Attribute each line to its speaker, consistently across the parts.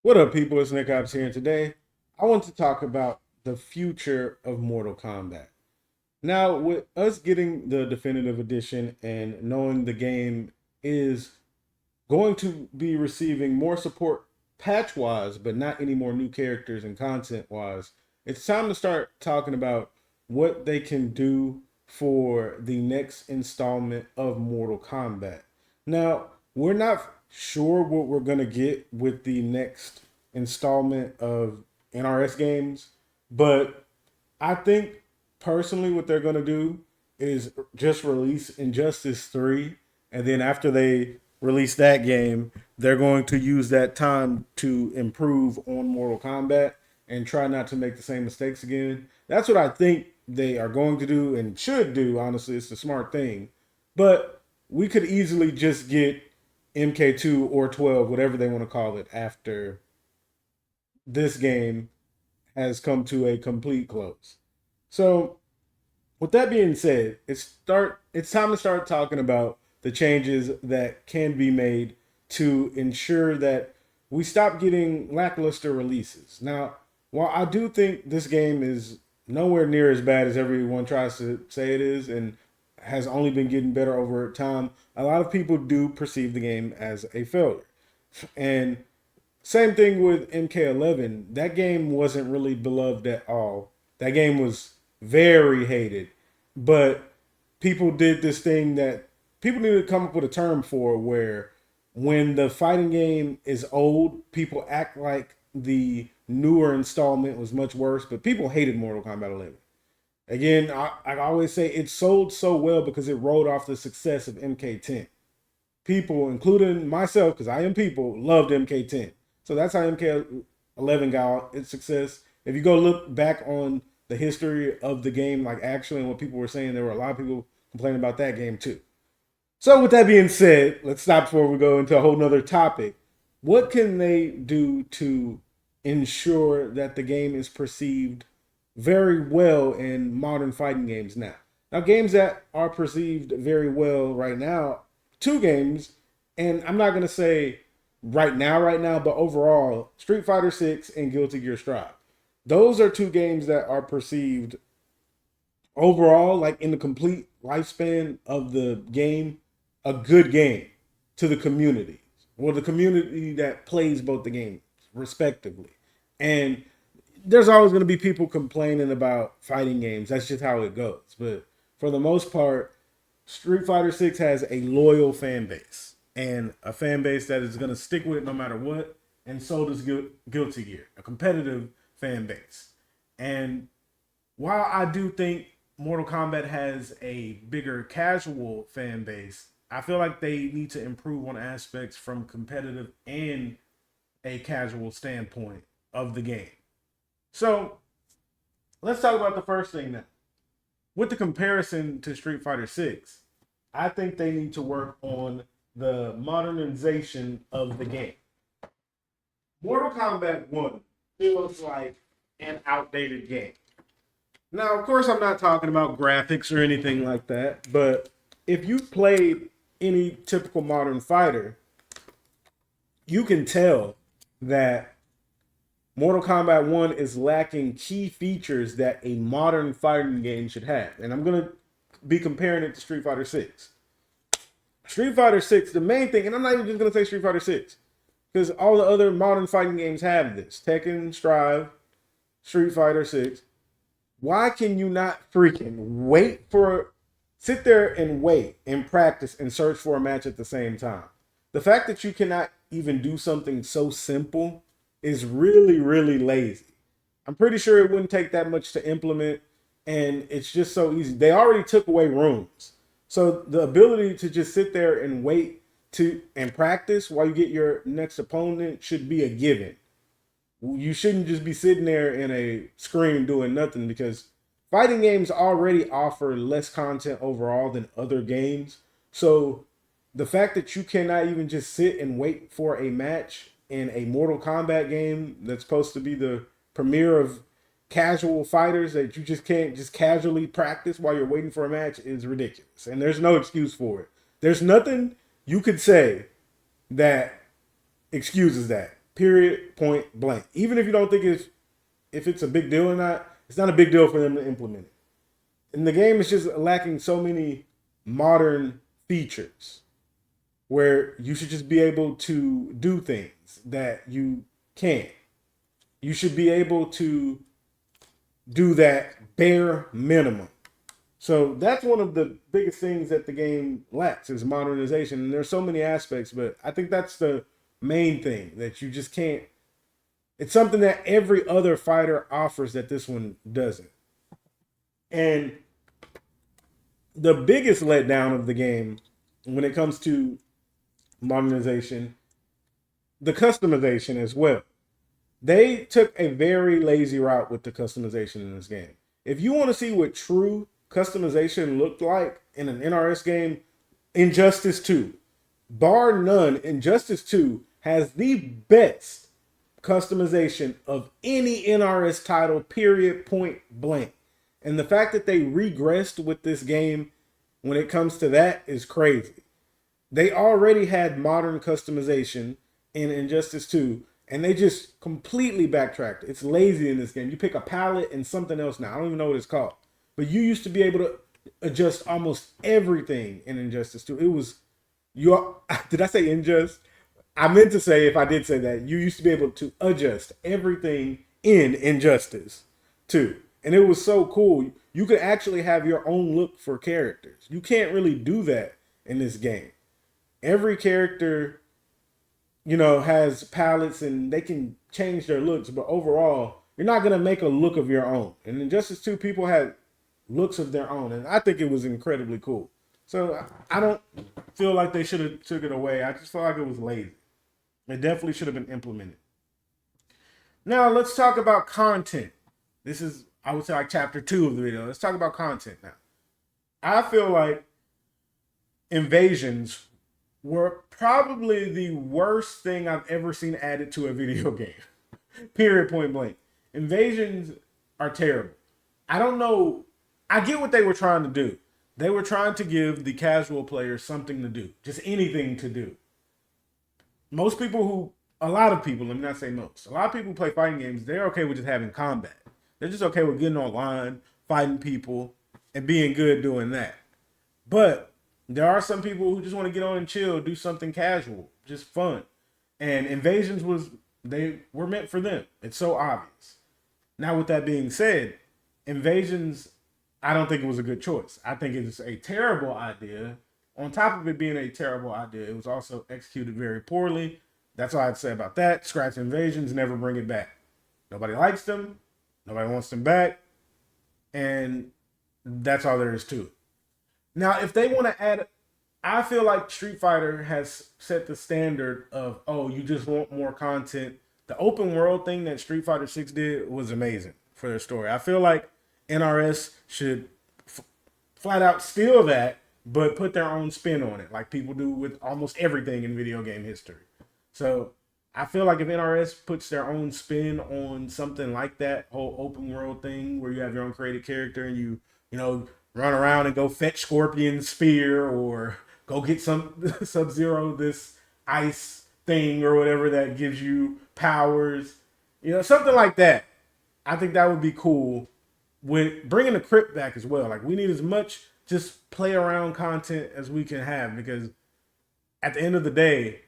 Speaker 1: What up, people? It's Nickopz here, and today I want to talk about the future of Mortal Kombat. Now, with us getting the definitive edition and knowing the game is going to be receiving more support patch wise, but not any more new characters and content wise, it's time to start talking about what they can do for the next installment of Mortal Kombat. Now, we're not sure what we're going to get with the next installment of NRS games, but I think personally what they're going to do is just release Injustice 3, and then after they release that game, they're going to use that time to improve on Mortal Kombat and try not to make the same mistakes again. That's what I think they are going to do and should do. Honestly, it's the smart thing. But we could easily just get MK2 or 12, whatever they want to call it, after this game has come to a complete close. So, with that being said, it's time to start talking about the changes that can be made to ensure that we stop getting lackluster releases. Now, while I do think this game is nowhere near as bad as everyone tries to say it is and has only been getting better over time, a lot of people do perceive the game as a failure. And same thing with MK11. That game wasn't really beloved at all. That game was very hated. But people did this thing that people need to come up with a term for, where when the fighting game is old, people act like the newer installment was much worse, but people hated Mortal Kombat 11. Again, I always say it sold so well because it rode off the success of MK10. People, including myself, because I am people, loved MK10. So that's how MK11 got its success. If you go look back on the history of the game, like actually, and what people were saying, there were a lot of people complaining about that game too. So, with that being said, let's stop before we go into a whole nother topic. What can they do to ensure that the game is perceived very well in modern fighting games now? Now, games that are perceived very well right now, two games, and I'm not going to say right now, but overall, Street Fighter 6 and Guilty Gear Strive. Those are two games that are perceived overall, like in the complete lifespan of the game, a good game to the community. Well, the community that plays both the games respectively. And there's always going to be people complaining about fighting games. That's just how it goes. But for the most part, Street Fighter 6 has a loyal fan base and a fan base that is going to stick with it no matter what. And so does Guilty Gear, a competitive fan base. And while I do think Mortal Kombat has a bigger casual fan base, I feel like they need to improve on aspects from competitive and a casual standpoint of the game. So let's talk about the first thing now. With the comparison to Street Fighter 6, I think they need to work on the modernization of the game. Mortal Kombat 1 feels like an outdated game. Now, of course, I'm not talking about graphics or anything like that, but if you played any typical modern fighter, you can tell that Mortal Kombat 1 is lacking key features that a modern fighting game should have. And I'm going to be comparing it to Street Fighter 6. Street Fighter 6, the main thing, and I'm not even just going to say Street Fighter 6, because all the other modern fighting games have this. Tekken, Strive, Street Fighter 6. Why can you not freaking sit there and wait and practice and search for a match at the same time? The fact that you cannot even do something so simple is really, really lazy. I'm pretty sure it wouldn't take that much to implement, and it's just so easy. They already took away rooms. So the ability to just sit there and wait to and practice while you get your next opponent should be a given. You shouldn't just be sitting there in a screen doing nothing, because fighting games already offer less content overall than other games. So the fact that you cannot even just sit and wait for a match in a Mortal Kombat game that's supposed to be the premiere of casual fighters, that you just can't just casually practice while you're waiting for a match, is ridiculous. And there's no excuse for it. There's nothing you could say that excuses that. Period, point blank. Even if you don't think if it's a big deal or not, it's not a big deal for them to implement it. And the game is just lacking so many modern features where you should just be able to do things that you can't. You should be able to do that bare minimum. So that's one of the biggest things that the game lacks is modernization. And there's so many aspects, but I think that's the main thing that you just can't. It's something that every other fighter offers that this one doesn't. And the biggest letdown of the game when it comes to modernization, the customization as well. They took a very lazy route with the customization in this game. If you want to see what true customization looked like in an NRS game, Injustice 2, bar none, Injustice 2 has the best customization of any NRS title, period, point blank. And the fact that they regressed with this game when it comes to that is crazy. They already had modern customization in Injustice 2, and they just completely backtracked. It's lazy in this game. You pick a palette and something else now. I don't even know what it's called. But you used to be able to adjust almost everything in Injustice 2. It was did I say Injust? I meant to say, if I did say that, you used to be able to adjust everything in Injustice 2. And it was so cool. You could actually have your own look for characters. You can't really do that in this game. Every character, has palettes and they can change their looks, but overall, you're not going to make a look of your own. And Injustice 2, people had looks of their own, and I think it was incredibly cool. So I don't feel like they should have took it away. I just feel like it was lazy. It definitely should have been implemented. Now let's talk about content. This is, I would say, like chapter 2 of the video. Let's talk about content now. I feel like invasions were probably the worst thing I've ever seen added to a video game. Period, point blank. Invasions are terrible. I don't know. I get what they were trying to do. They were trying to give the casual player something to do. Just anything to do. A lot of people, let me not say most, a lot of people who play fighting games, they're okay with just having combat. They're just okay with getting online, fighting people, and being good doing that. But there are some people who just want to get on and chill, do something casual, just fun. And invasions they were meant for them. It's so obvious. Now, with that being said, invasions, I don't think it was a good choice. I think it's a terrible idea. On top of it being a terrible idea, it was also executed very poorly. That's all I'd say about that. Scratch invasions, never bring it back. Nobody likes them. Nobody wants them back. And that's all there is to it. Now, if they want to add, I feel like Street Fighter has set the standard of, you just want more content. The open world thing that Street Fighter 6 did was amazing for their story. I feel like NRS should flat out steal that, but put their own spin on it, like people do with almost everything in video game history. So I feel like if NRS puts their own spin on something like that whole open world thing where you have your own created character and you run around and go fetch Scorpion's spear or go get some Sub-Zero, this ice thing or whatever that gives you powers, something like that. I think that would be cool. With bringing the crypt back as well. Like, we need as much just play around content as we can have, because at the end of the day,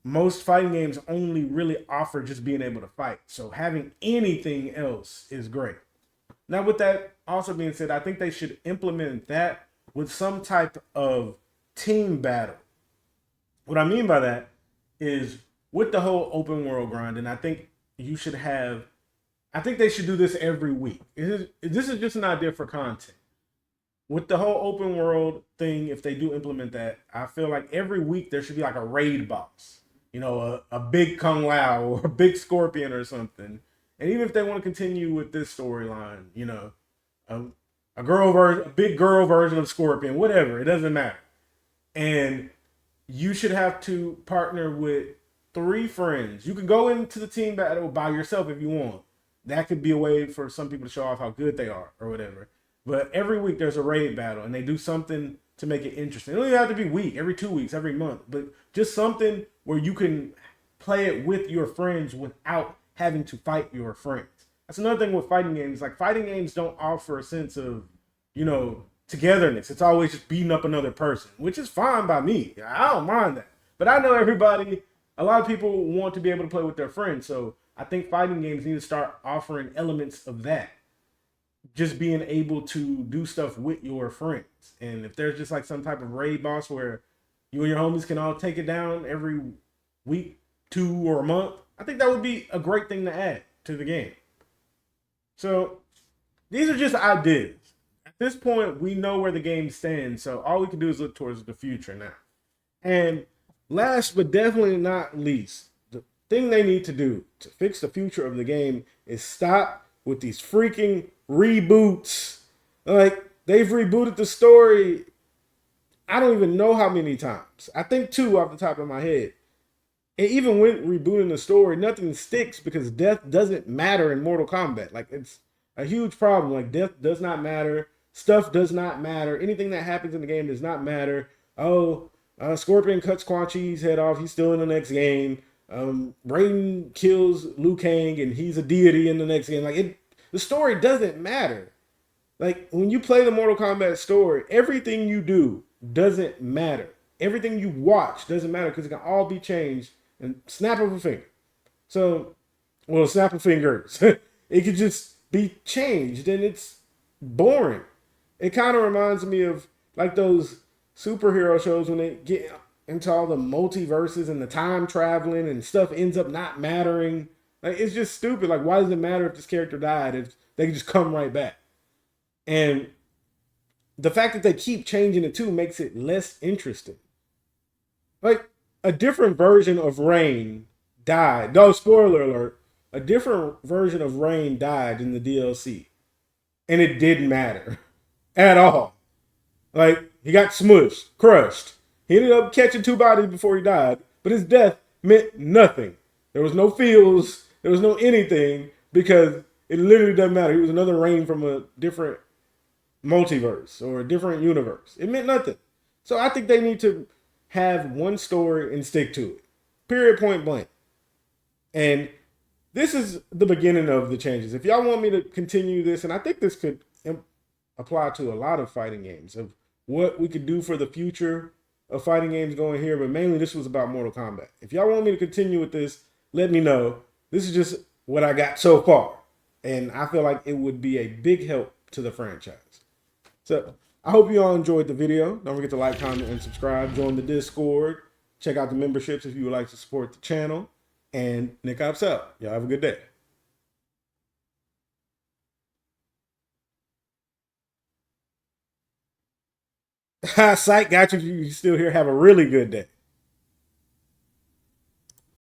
Speaker 1: most fighting games only really offer just being able to fight. So having anything else is great. Now, with that also being said, I think they should implement that with some type of team battle. What I mean by that is with the whole open world grind, and I think they should do this every week. This is just an idea for content. With the whole open world thing, if they do implement that, I feel like every week there should be like a raid boss. A big Kung Lao or a big Scorpion or something. And even if they want to continue with this storyline, a big girl version of Scorpion, whatever, it doesn't matter. And you should have to partner with 3 friends. You can go into the team battle by yourself if you want. That could be a way for some people to show off how good they are or whatever. But every week there's a raid battle and they do something to make it interesting. It doesn't have to be every 2 weeks, every month, but just something where you can play it with your friends without having to fight your friends. That's another thing with fighting games. Like fighting games don't offer a sense of, togetherness. It's always just beating up another person, which is fine by me. I don't mind that. But I know a lot of people want to be able to play with their friends. So I think fighting games need to start offering elements of that. Just being able to do stuff with your friends. And if there's just like some type of raid boss where you and your homies can all take it down every week, 2 or a month, I think that would be a great thing to add to the game. So these are just ideas. At this point, we know where the game stands, so all we can do is look towards the future now. And last but definitely not least, the thing they need to do to fix the future of the game is stop with these freaking reboots. Like, they've rebooted the story, I don't even know how many times. I think 2 off the top of my head. And even when rebooting the story, nothing sticks because death doesn't matter in Mortal Kombat. Like, it's a huge problem. Like, death does not matter. Stuff does not matter. Anything that happens in the game does not matter. Oh, Scorpion cuts Quan Chi's head off. He's still in the next game. Raiden kills Liu Kang and he's a deity in the next game. Like, the story doesn't matter. Like, when you play the Mortal Kombat story, everything you do doesn't matter. Everything you watch doesn't matter because it can all be changed and snap of a finger. So, well, snap of fingers. It could just be changed and it's boring. It kind of reminds me of like those superhero shows when they get into all the multiverses and the time traveling and stuff ends up not mattering. Like, it's just stupid. Like, why does it matter if this character died if they can just come right back? And the fact that they keep changing it too makes it less interesting. Like, a different version of Rain died. No, spoiler alert. A different version of Rain died in the DLC. And it didn't matter at all. Like, he got smushed, crushed. He ended up catching 2 bodies before he died. But his death meant nothing. There was no feels. There was no anything. Because it literally doesn't matter. He was another Rain from a different multiverse or a different universe. It meant nothing. So I think they need to have one story and stick to it. Period, point blank. And this is the beginning of the changes. If y'all want me to continue this, and I think this could apply to a lot of fighting games, of what we could do for the future of fighting games going here, but mainly this was about Mortal Kombat. If y'all want me to continue with this, let me know. This is just what I got so far. And I feel like it would be a big help to the franchise. So I hope you all enjoyed the video. Don't forget to like, comment, and subscribe. Join the Discord. Check out the memberships if you would like to support the channel. And Nickopz out. Y'all have a good day. Psych, got you. You still here. Have a really good day.